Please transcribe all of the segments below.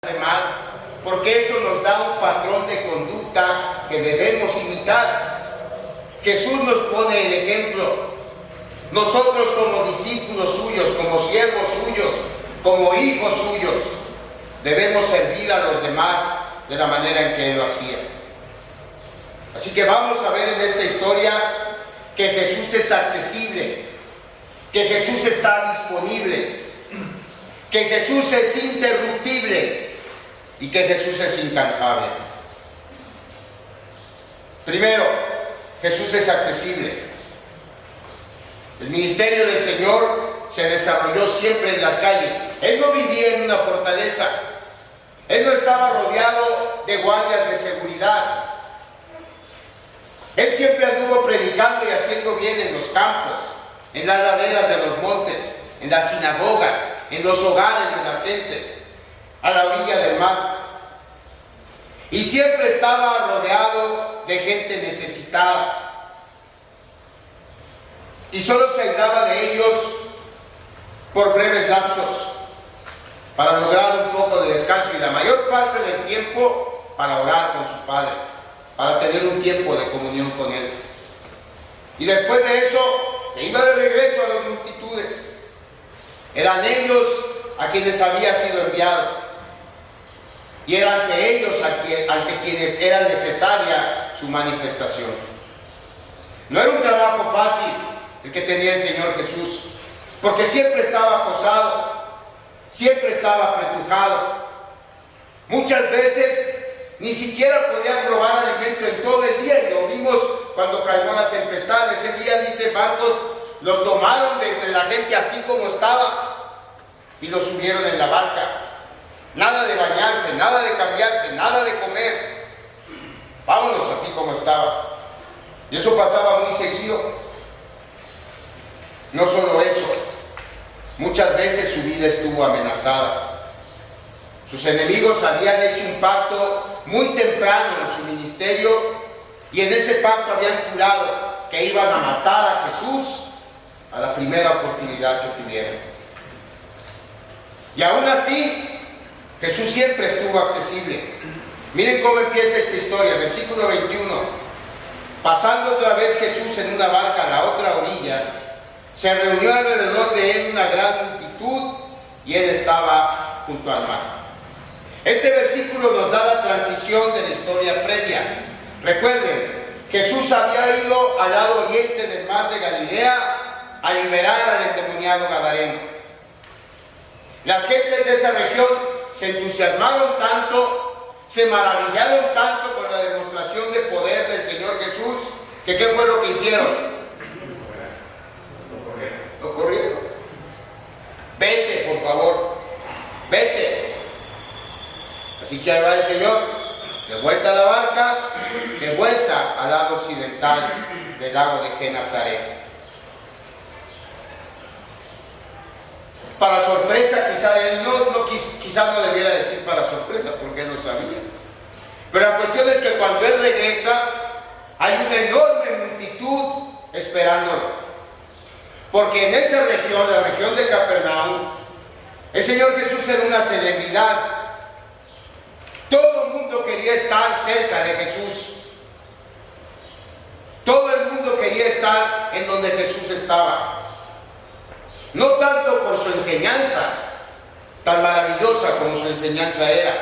demás, porque eso nos da un patrón de conducta que debemos imitar. Jesús nos pone el ejemplo. Nosotros como discípulos suyos, como siervos suyos, como hijos suyos, debemos servir a los demás de la manera en que Él lo hacía. Así que vamos a ver en esta historia que Jesús es accesible, que Jesús está disponible, que Jesús es interrumpible y que Jesús es incansable. Primero, Jesús es accesible. El ministerio del Señor se desarrolló siempre en las calles. Él no vivía en una fortaleza. Él no estaba rodeado de guardias de seguridad. Él siempre anduvo predicando y haciendo bien en los campos, en las laderas de los montes, en las sinagogas, en los hogares de las gentes, a la orilla del mar. Y siempre estaba rodeado de gente necesitada. Y solo se aislaba de ellos por breves lapsos, para lograr un poco de descanso y la mayor parte del tiempo para orar con su Padre, para tener un tiempo de comunión con Él. Y después de eso, se iba de regreso a las multitudes. Eran ellos a quienes había sido enviado. Y era ante ellos ante quienes era necesaria su manifestación. No era un trabajo fácil el que tenía el Señor Jesús, porque siempre estaba acosado, siempre estaba apretujado. Muchas veces ni siquiera podía probar alimento en todo el día, y lo vimos cuando cayó la tempestad. Ese día, dice Marcos, lo tomaron de entre la gente así como estaba y lo subieron en la barca. Nada de bañarse, nada de cambiarse, nada de comer. Vámonos así como estaba. Y eso pasaba muy seguido. No solo eso, muchas veces su vida estuvo amenazada. Sus enemigos habían hecho un pacto muy temprano en su ministerio, y en ese pacto habían jurado que iban a matar a Jesús a la primera oportunidad que tuvieran. Y aún así, Jesús siempre estuvo accesible. Miren cómo empieza esta historia, versículo 21. Pasando otra vez Jesús en una barca a la otra orilla, se reunió alrededor de él una gran multitud, y él estaba junto al mar. Este versículo nos da la transición de la historia previa. Recuerden, Jesús había ido al lado oriente del mar de Galilea a liberar al endemoniado gadareno. Las gentes de esa región se entusiasmaron tanto, se maravillaron tanto con la demostración de poder del Señor Jesús, que ¿qué fue lo que hicieron? Lo corrieron. Vete, por favor, vete. Así que ahí va el Señor, de vuelta a la barca, de vuelta al lado occidental del lago de Genesaret. Para sorpresa, quizá no debiera decir para sorpresa, porque él lo sabía. Pero la cuestión es que cuando él regresa, hay una enorme multitud esperándolo. Porque en esa región, la región de Capernaum, el Señor Jesús era una celebridad. Todo el mundo quería estar cerca de Jesús. Todo el mundo quería estar en donde Jesús estaba. No tanto por su enseñanza, tan maravillosa como su enseñanza era.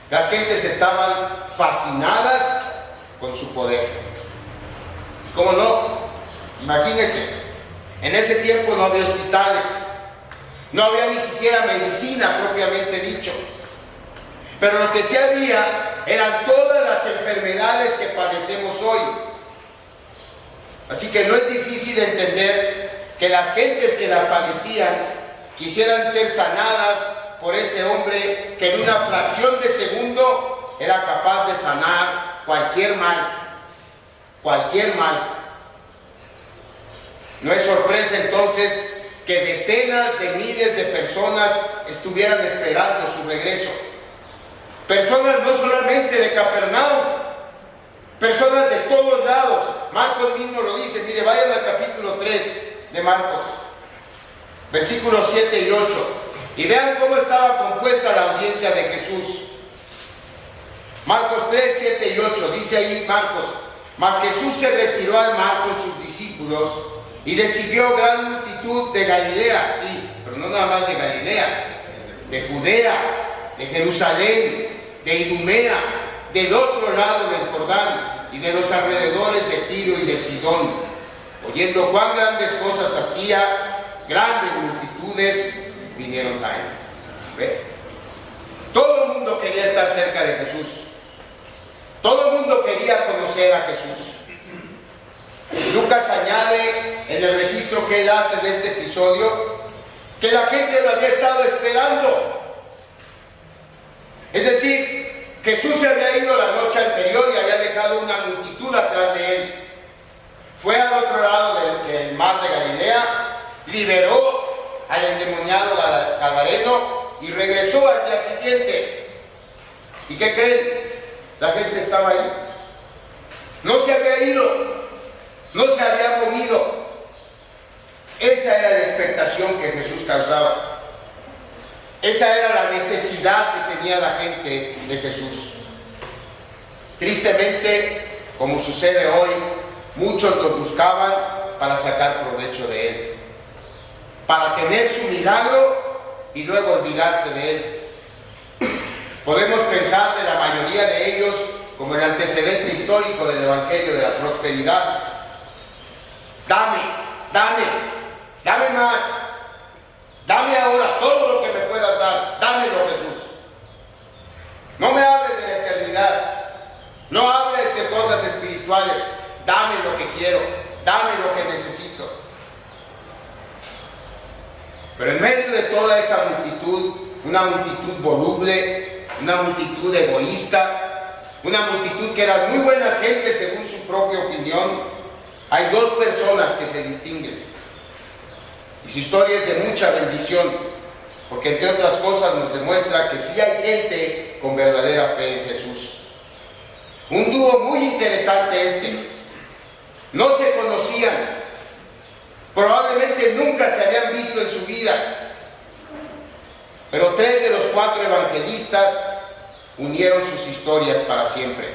Las gentes estaban fascinadas con su poder. ¿Y cómo no? Imagínense. En ese tiempo no había hospitales, no había ni siquiera medicina propiamente dicho, pero lo que sí había eran todas las enfermedades que padecemos hoy. Así que no es difícil entender que las gentes que la padecían quisieran ser sanadas por ese hombre que en una fracción de segundo era capaz de sanar cualquier mal, cualquier mal. No es sorpresa entonces que decenas de miles de personas estuvieran esperando su regreso. Personas no solamente de Capernaum, personas de todos lados. Marcos mismo lo dice. Mire, vayan al capítulo 3 de Marcos, versículos 7 y 8. Y vean cómo estaba compuesta la audiencia de Jesús. Marcos 3, 7 y 8, dice ahí Marcos: mas Jesús se retiró al mar con sus discípulos y le siguió gran multitud de Galilea, sí, pero no nada más de Galilea, de Judea, de Jerusalén, de Idumea, del otro lado del Jordán y de los alrededores de Tiro y de Sidón. Oyendo cuán grandes cosas hacía, grandes multitudes vinieron a él. ¿Ve? Todo el mundo quería estar cerca de Jesús. Todo el mundo quería conocer a Jesús. Lucas añade en el registro que él hace de este episodio que la gente lo había estado esperando. Es decir, Jesús se había ido la noche anterior y había dejado una multitud atrás de él. Fue al otro lado del mar de Galilea, liberó al endemoniado gadareno y regresó al día siguiente. ¿Y qué creen? La gente estaba ahí. No se había ido, no se había movido. Esa era la expectación que Jesús causaba. Esa era la necesidad que tenía la gente de Jesús. Tristemente, como sucede hoy, muchos lo buscaban para sacar provecho de él, para tener su milagro y luego olvidarse de él. Podemos pensar de la mayoría de ellos como el antecedente histórico del Evangelio de la prosperidad. Dame, dame, dame más, dame ahora todo lo que me puedas dar, dámelo, Jesús. No me hables de la eternidad, no hables de cosas espirituales, dame lo que quiero, dame lo que necesito. Pero en medio de toda esa multitud, una multitud voluble, una multitud egoísta, una multitud que eran muy buenas gentes según su propia opinión, hay dos personas que se distinguen. Y su historia es de mucha bendición, porque entre otras cosas nos demuestra que sí hay gente con verdadera fe en Jesús. Un dúo muy interesante este. No se conocían, probablemente nunca se habían visto en su vida, pero 3 de los 4 evangelistas unieron sus historias para siempre.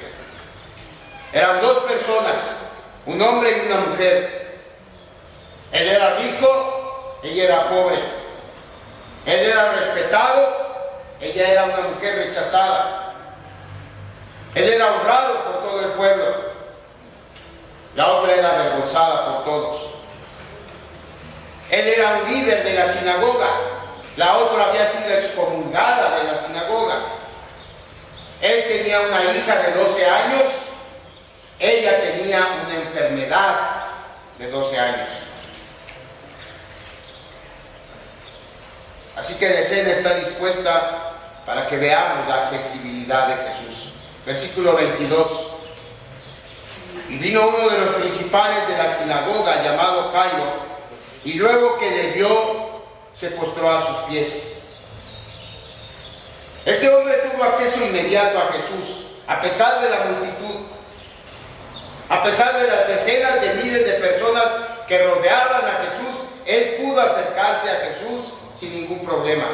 Eran 2 personas, un hombre y una mujer. Él era rico, ella era pobre. Él era respetado, ella era una mujer rechazada. Él era honrado por todo el pueblo, la otra era avergonzada por todos. Él era un líder de la sinagoga, la otra había sido excomulgada de la sinagoga. Él tenía una hija de 12 años, ella tenía una enfermedad de 12 años. Así que la escena está dispuesta para que veamos la accesibilidad de Jesús. Versículo 22. Y vino uno de los principales de la sinagoga, llamado Jairo, y luego que le vio, se postró a sus pies. Este hombre tuvo acceso inmediato a Jesús, a pesar de la multitud, a pesar de las decenas de miles de personas que rodeaban a Jesús. Él pudo acercarse a Jesús sin ningún problema.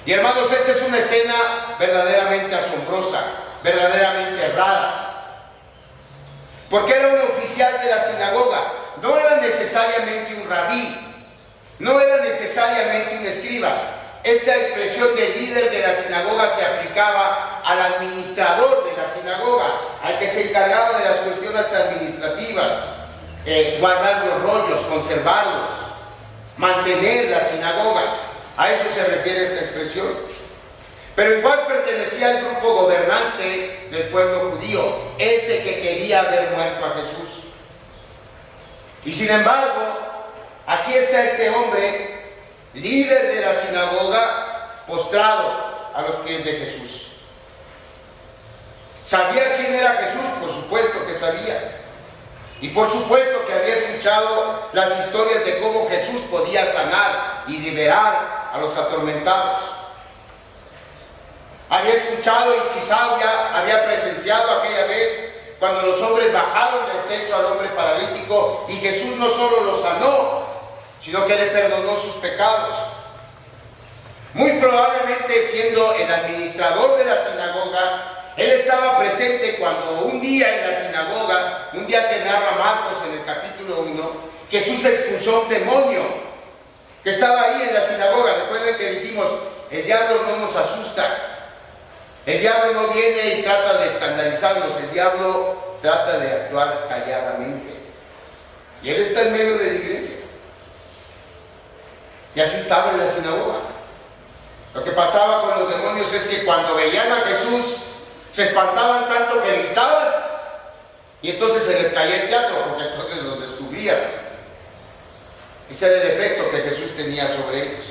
Y hermanos, esta es una escena verdaderamente asombrosa, verdaderamente rara, porque era un oficial de la sinagoga. No era necesariamente un rabí, no era necesariamente un escriba. Esta expresión de líder de la sinagoga se aplicaba al administrador de la sinagoga, al que se encargaba de las cuestiones administrativas, guardar los rollos, conservarlos, mantener la sinagoga. A eso se refiere esta expresión. Pero igual pertenecía al grupo gobernante del pueblo judío, ese que quería ver muerto a Jesús. Y sin embargo, aquí está este hombre, líder de la sinagoga, postrado a los pies de Jesús. ¿Sabía quién era Jesús? Por supuesto que sabía. Y por supuesto que había escuchado las historias de cómo Jesús podía sanar y liberar a los atormentados. Había escuchado y quizá había presenciado aquella vez cuando los hombres bajaron del techo al hombre paralítico y Jesús no solo lo sanó, sino que le perdonó sus pecados. probablemente siendo el administrador de la sinagoga, él estaba presente cuando un día en la sinagoga, un día que narra Marcos en el capítulo 1, Jesús expulsó un demonio que estaba ahí en la sinagoga. Recuerden que dijimos, el diablo no nos asusta. El diablo no viene y trata de escandalizarnos, el diablo trata de actuar calladamente. Y él está en medio de la iglesia. Y así estaba en la sinagoga. Lo que pasaba con los demonios es que cuando veían a Jesús, se espantaban tanto que gritaban, y entonces se les caía el teatro, porque entonces los descubrían. Ese era el efecto que Jesús tenía sobre ellos.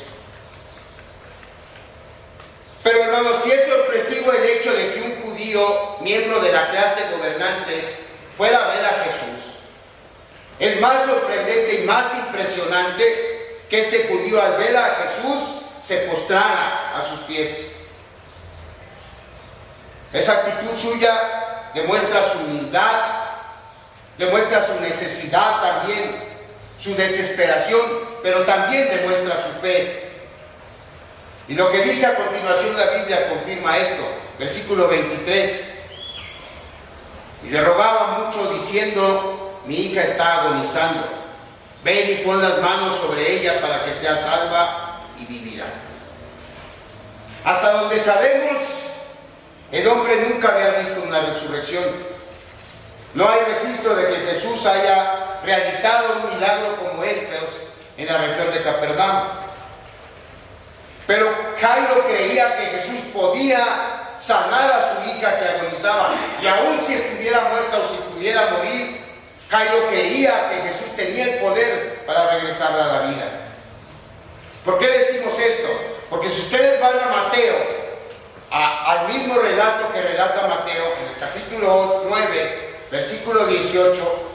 Pero hermanos, si es sorpresivo el hecho de que un judío, miembro de la clase gobernante, fuera a ver a Jesús, es más sorprendente y más impresionante que este judío, al ver a Jesús, se postrara a sus pies. Esa actitud suya demuestra su humildad, demuestra su necesidad también, su desesperación, pero también demuestra su fe. Y lo que dice a continuación la Biblia confirma esto. Versículo 23. Y le rogaba mucho diciendo, mi hija está agonizando. Ven y pon las manos sobre ella para que sea salva y vivirá. Hasta donde sabemos, el hombre nunca había visto una resurrección. No hay registro de que Jesús haya realizado un milagro como estos en la región de Capernaum. Pero Jairo creía que Jesús podía sanar a su hija que agonizaba. Y aun si estuviera muerta o si pudiera morir, Jairo creía que Jesús tenía el poder para regresarla a la vida. ¿Por qué decimos esto? Porque si ustedes van a Mateo, al mismo relato que relata Mateo, en el capítulo 9, versículo 18,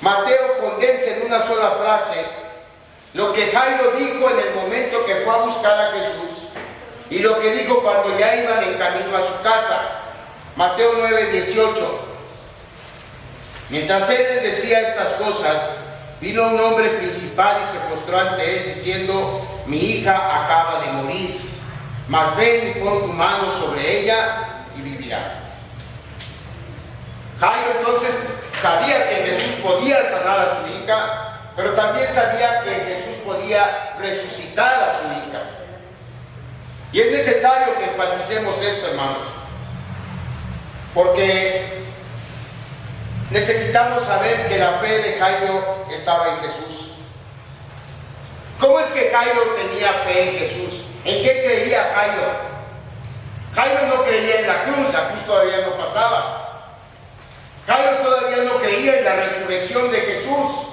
Mateo condensa en una sola frase lo que Jairo dijo en el momento que fue a buscar a Jesús y lo que dijo cuando ya iban en camino a su casa. Mateo 9, 18. Mientras él les decía estas cosas, vino un hombre principal y se postró ante él diciendo, mi hija acaba de morir, mas ven y pon tu mano sobre ella y vivirá. Jairo entonces sabía que Jesús podía sanar a su hija, pero también sabía que Jesús podía resucitar a su hija. Y es necesario que enfaticemos esto, hermanos, porque necesitamos saber que la fe de Jairo estaba en Jesús. ¿Cómo es que Jairo tenía fe en Jesús? ¿En qué creía Jairo? Jairo no creía en la cruz, la cruz todavía no pasaba. Jairo todavía no creía en la resurrección de Jesús.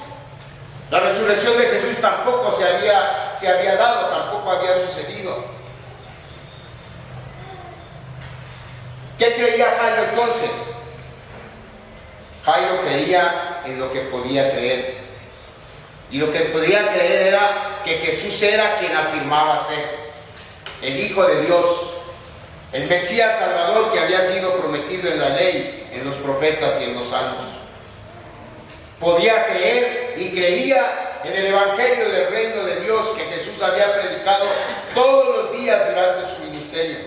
La resurrección de Jesús tampoco se había dado, tampoco había sucedido. ¿Qué creía Jairo entonces? Jairo creía en lo que podía creer. Y lo que podía creer era que Jesús era quien afirmaba ser el Hijo de Dios, el Mesías Salvador que había sido prometido en la ley, en los profetas y en los salmos. Podía creer y creía en el Evangelio del Reino de Dios que Jesús había predicado todos los días durante su ministerio.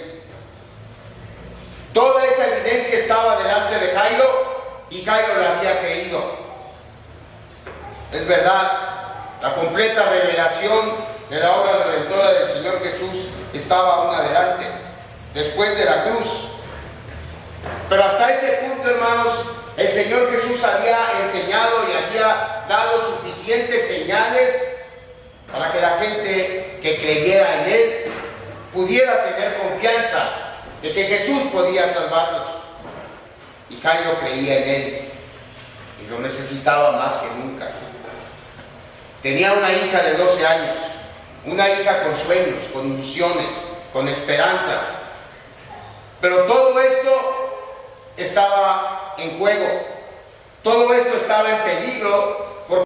Toda esa evidencia estaba delante de Jairo y Jairo la había creído. Es verdad, la completa revelación de la obra redentora del Señor Jesús estaba aún adelante, después de la cruz. Pero hasta ese punto, hermanos, el Señor Jesús había enseñado y había dado suficientes señales para que la gente que creyera en Él pudiera tener confianza de que Jesús podía salvarlos. Y Jairo creía en Él y lo necesitaba más que nunca. Tenía una hija de 12 años, una hija con sueños, con ilusiones, con esperanzas. Pero todo esto estaba en juego. Todo esto estaba en peligro